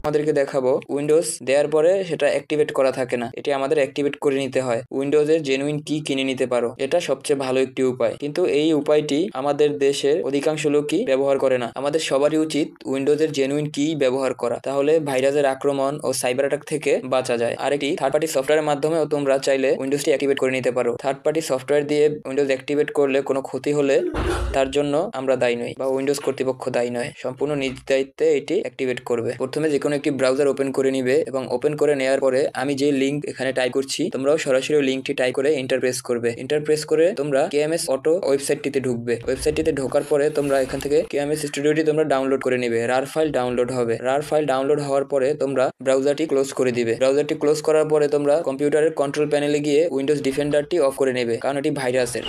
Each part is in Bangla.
আমাদেরকে দেখাবো উইন্ডোজ দেওয়ার পরে সেটা অ্যাক্টিভেট করা থাকে না, এটি আমাদের অ্যাক্টিভেট করে নিতে হয়। উইন্ডোজের জেনুইন কি কিনে নিতে পারো, এটা সবচেয়ে ভালো একটি উপায়, কিন্তু এই উপায়টি আমাদের দেশের অধিকাংশ লোকই ব্যবহার করে না। আমাদের সবারই উচিত উইন্ডোজের জেনুইন কি ব্যবহার করা, তাহলে ভাইরাসের আক্রমণ ও সাইবার অ্যাটাক থেকে বাঁচা যায়। আরেকটি থার্ড পার্টি সফটওয়্যারের মাধ্যমেও তোমরা চাইলে উইন্ডোজটি অ্যাক্টিভেট করে নিতে পারো। থার্ড পার্টি সফটওয়্যার দিয়ে উইন্ডোজ অ্যাক্টিভেট করলে কোনো ক্ষতি হলে তার জন্য আমরা দায়ী নই বা উইন্ডোজ কর্তৃপক্ষ দায়ী নয়, সম্পূর্ণ নিজ দায়িত্বে এটি অ্যাক্টিভেট করবে। প্রথমে যে কোনো একটি ব্রাউজার ওপেন করে নিবে এবং ওপেন করে নেওয়ার পরে আমি যে লিঙ্ক এখানে টাইপ করছি তোমরাও সরাসরি লিঙ্কটি টাইপ করে এন্টার প্রেস করবে। এন্টার প্রেস করে তোমরা কেএমএস অটো ওয়েবসাইটটিতে ঢুকবে। ওয়েবসাইটটিতে ঢোকার পরে তোমরা এখান থেকে কেএমএস স্টুডিওটি তোমরা ডাউনলোড করে নিবে। রার ফাইল ডাউনলোড হবে। রার ফাইল ডাউনলোড হওয়ার পরে তোমরা ব্রাউজারটি ক্লোজ করে দিবে। ব্রাউজারটি ক্লোজ করার পরে তোমরা কম্পিউটারের কন্ট্রোল প্যানেলে গিয়ে উইন্ডোজ ডিফেন্ডারটি অফ করে নেবে, কারণ এটি ভাইরাসের,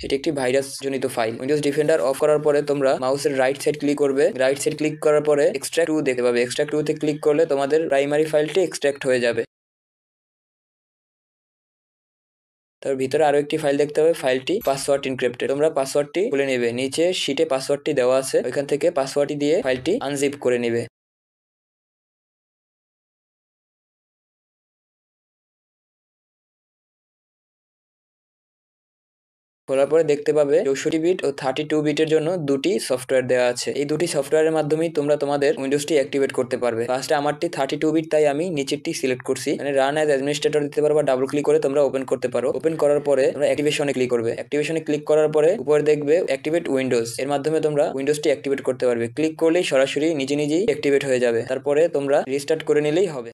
এটি একটি ভাইরাস জনিত ফাইল। উইন্ডোজ ডিফেন্ডার অফ করার পরে তোমরা মাউসের রাইট সাইড ক্লিক করবে। রাইট সাইড ক্লিক করার পরে এক্সট্রাক্ট টু দেখতে পাবে। এক্সট্রাক্ট টু তে ক্লিক করলে তোমাদের প্রাইমারি ফাইলটি এক্সট্রাক্ট হয়ে যাবে। তার ভিতরে আরো একটি ফাইল দেখতে হবে, ফাইলটি পাসওয়ার্ড ইনক্রিপ্টেড। তোমরা পাসওয়ার্ডটি খুলে নেবে, নিচে শিটে পাসওয়ার্ডটি দেওয়া আছে, ওইখান থেকে পাসওয়ার্ডটি দিয়ে ফাইলটি আনজিপ করে নেবে। খোলার পরে দেখতে পাবে 64 বিট ও 32 বিটের জন্য দুটি সফটওয়্যার দেওয়া আছে। এই দুটি সফটওয়্যারের মাধ্যমেই তোমরা তোমাদের উইন্ডোজটি অ্যাক্টিভেট করতে পারবে। ফার্স্টে আমারটি 32 বিট, তাই আমি নিচেরটি সিলেক্ট করছি। মানে রান অ্যাজ অ্যাডমিনিস্ট্রেটর দিতে পারো বা ডাবল ক্লিক করে তোমরা ওপেন করতে পারো। ওপেন করার পরে তোমরা অ্যাক্টিভেশনে ক্লিক করবে। অ্যাক্টিভেশনে ক্লিক করার পরে উপরে দেখবে অ্যাক্টিভেট উইন্ডোজ, এর মাধ্যমে তোমরা উইন্ডোজটি অ্যাক্টিভেট করতে পারবে। ক্লিক করলেই সরাসরি নিজে নিজেই অ্যাক্টিভেট হয়ে যাবে। তারপরে তোমরা রিস্টার্ট করে নিলেই হবে।